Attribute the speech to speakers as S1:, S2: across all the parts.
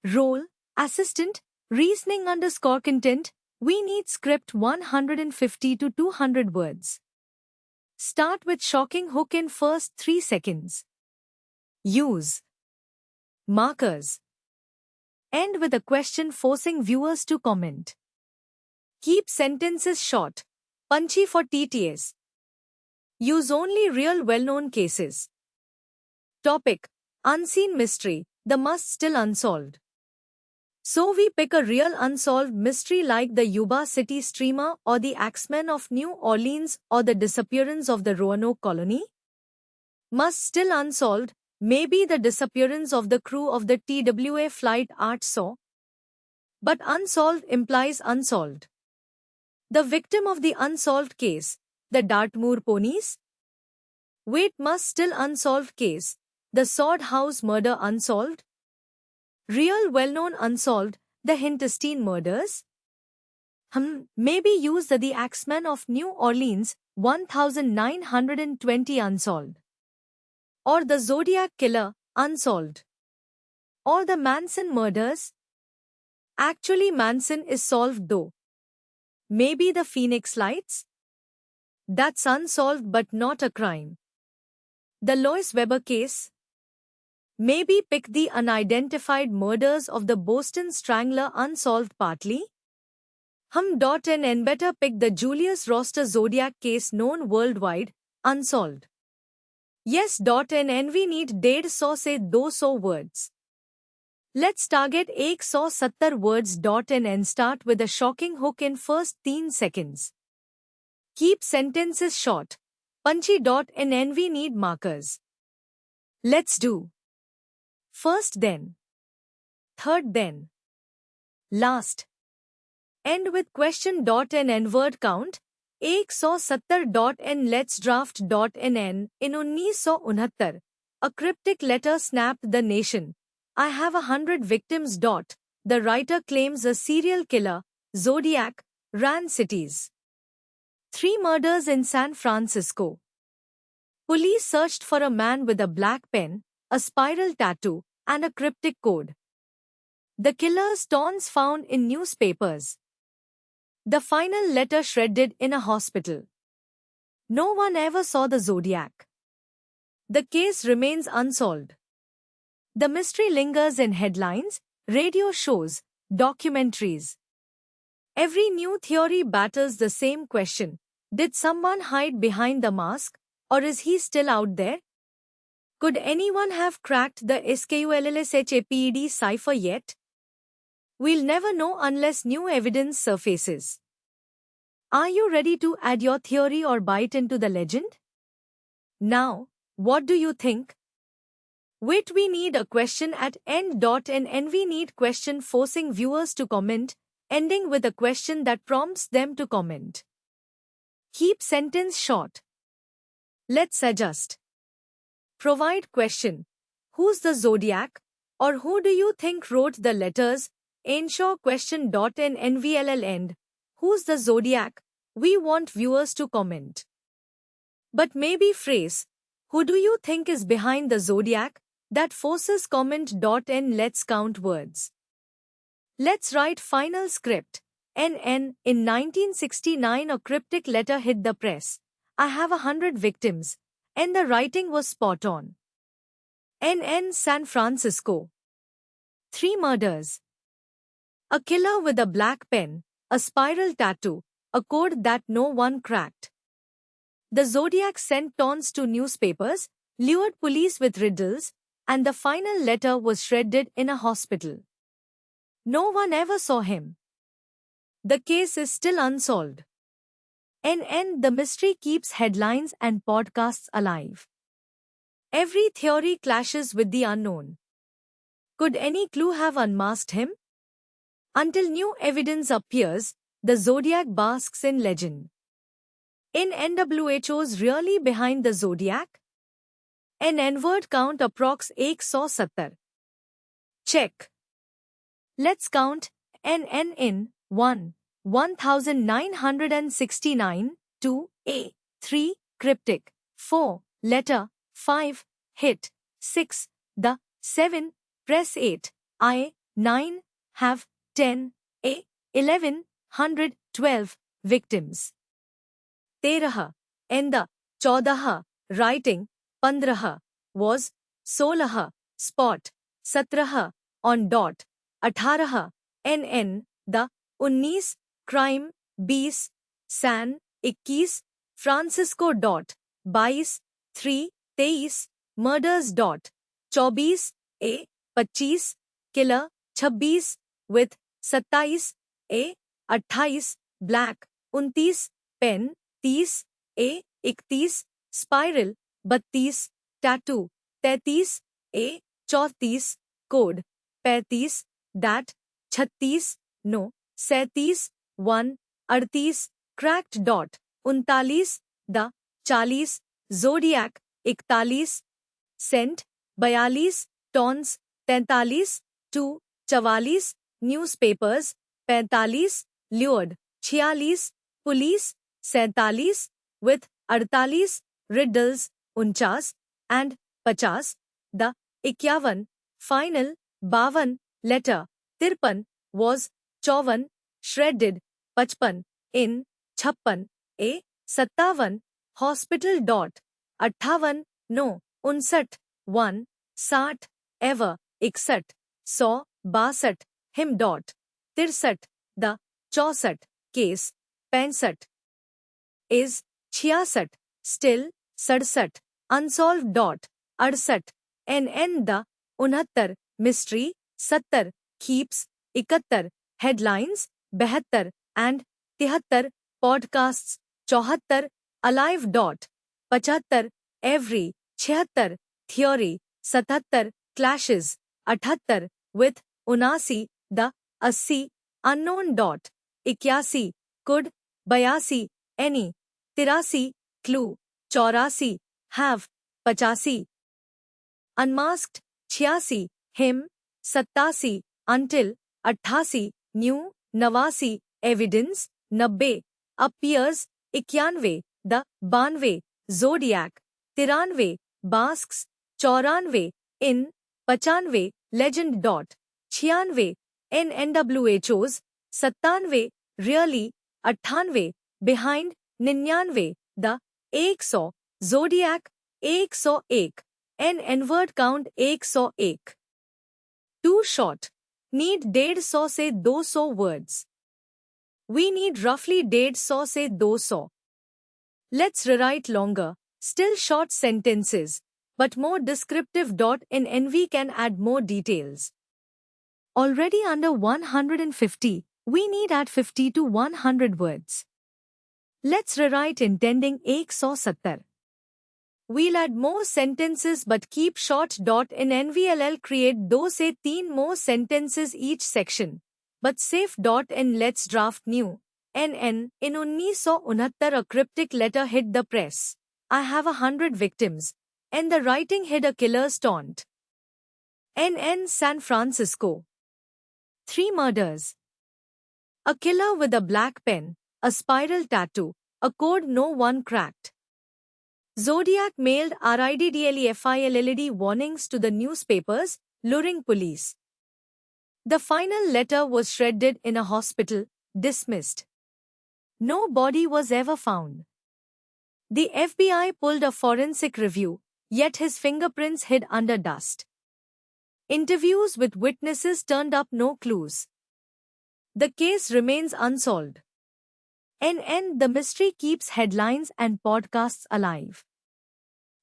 S1: Role, assistant, reasoning underscore content. We need script 150 to 200 words. Start with shocking hook in first 3 seconds. Use markers. End with a question forcing viewers to comment. Keep sentences short, punchy for TTS. Use only real well-known cases. Topic: Unseen mystery, the must still unsolved. So we pick a real unsolved mystery like the Yuba City streamer or the Axemen of New Orleans or the disappearance of the Roanoke colony? Must still unsolved, maybe the disappearance of the crew of the TWA flight Art Saw. But unsolved implies unsolved. The victim of the unsolved case, the Dartmoor ponies? Wait, must still unsolved case, the Sword House murder unsolved? Real well-known unsolved, the Hintestine murders? Maybe use the Axemen of New Orleans, 1920 unsolved. Or the Zodiac Killer, unsolved. Or the Manson murders? Actually Manson is solved though. Maybe the Phoenix Lights? That's unsolved but not a crime. The Lois Weber case? Maybe pick the unidentified murders of the Boston Strangler unsolved partly? And better pick the Julius Roster Zodiac case known worldwide, unsolved. Yes. And we need 150 से 200 words. Let's target 170 words. And start with a shocking hook in first 3 seconds. Keep sentences short, punchy. And we need markers. Let's do first then, third then, last. End with question. And word count 170. And let's draft. In 1969, a cryptic letter snapped the nation. I have 100 victims. The writer claims a serial killer, Zodiac, ran cities. 3 murders in San Francisco. Police searched for a man with a black pen, a spiral tattoo, and a cryptic code. The killer's taunts found in newspapers. The final letter shredded in a hospital. No one ever saw the Zodiac. The case remains unsolved. The mystery lingers in headlines, radio shows, documentaries. Every new theory battles the same question. Did someone hide behind the mask, or is he still out there? Could anyone have cracked the SKULLSHAPED cipher yet? We'll never know unless new evidence surfaces. Are you ready to add your theory or bite into the legend? Now, what do you think? Wait, we need a question at end. And we need question forcing viewers to comment, ending with a question that prompts them to comment. Keep sentence short. Let's adjust. Provide question. Who's the Zodiac? Or who do you think wrote the letters? Ensure question. And NVLL end. Who's the Zodiac? We want viewers to comment. But maybe phrase, who do you think is behind the Zodiac? That forces comment. And let's count words. Let's write final script. In 1969 a cryptic letter hit the press. I have 100 victims. And the writing was spot on. San Francisco. 3 murders. A killer with a black pen, a spiral tattoo, a code that no one cracked. The Zodiac sent taunts to newspapers, lured police with riddles, and the final letter was shredded in a hospital. No one ever saw him. The case is still unsolved. The mystery keeps headlines and podcasts alive. Every theory clashes with the unknown. Could any clue have unmasked him? Until new evidence appears, the Zodiac basks in legend. NWHO's really behind the Zodiac? N-word count approx 170. Check. Let's count N in 1. 1969, 2, A, 3, cryptic, 4, letter, 5, hit, 6, the, 7, press 8, I, 9 have 10 a 11 100 12 victims. 13 end 14 writing 15 was 16 spot 17 on dot 18 nn the 19 crime 20 san 21 Francisco dot 22 3 23 murders dot 24 a 25 killer 26 with 27 a 28 black 29 pen 30 a 31 spiral 32 tattoo 33 a 34 code 35 that 36 no 37 1 38 cracked dot 39 the 40 zodiac 41 cent 42 tons 43 2 44 newspapers 45 lured 46 police 47 with 48 riddles 49 and 50 the 51 final 52 letter 53 was 54 shredded 55 in 56 a 57 hospital dot 58 no 59 1 60 ever 61 100 62 him dot 63 the 64 case 65 is 66 still 67 unsolved dot 68 nn the 69 mystery 70 keeps 71 headlines 72 and 73 podcasts 74 alive dot 75 every 76 theory 77 clashes 78 with 79 the 80 unknown dot 81 could 82 any 83 clue 84 have 85 unmasked 86 him 87 until 88 new 89 evidence 90 appears 91 the 92 zodiac 93 masks 94 in 95 legend dot 96 NWHOs 97 really 98 behind 99 the 100 zodiac 101 n-word count 101 too short need 150 से 200 words. We need roughly 150 से 200. Let's rewrite longer, still short sentences, but more descriptive. In NV can add more details. Already under 150, we need add 50 to 100 words. Let's rewrite intending 170. We'll add more sentences but keep short. In NVLL create 2 से 3 more sentences each section. But safe. In let's draft new. NN in 1969 a cryptic letter hit the press. I have 100 victims. And the writing hid a killer's taunt. NN San Francisco. 3 murders. A killer with a black pen, a spiral tattoo, a code no one cracked. Zodiac mailed RIDDLEFILLED warnings to the newspapers, luring police. The final letter was shredded in a hospital, dismissed. No body was ever found. The FBI pulled a forensic review, yet his fingerprints hid under dust. Interviews with witnesses turned up no clues. The case remains unsolved. NN the mystery keeps headlines and podcasts alive.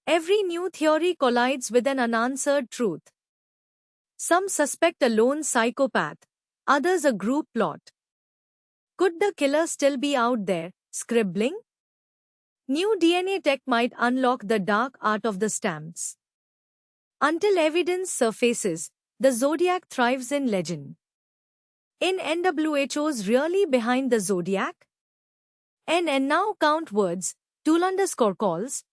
S1: Every new theory collides with an unanswered truth. Some suspect a lone psychopath, others a group plot. Could the killer still be out there, scribbling? New DNA tech might unlock the dark art of the stamps. Until evidence surfaces, the Zodiac thrives in legend. In NWHO's really behind the Zodiac? NN now count words, tool_calls,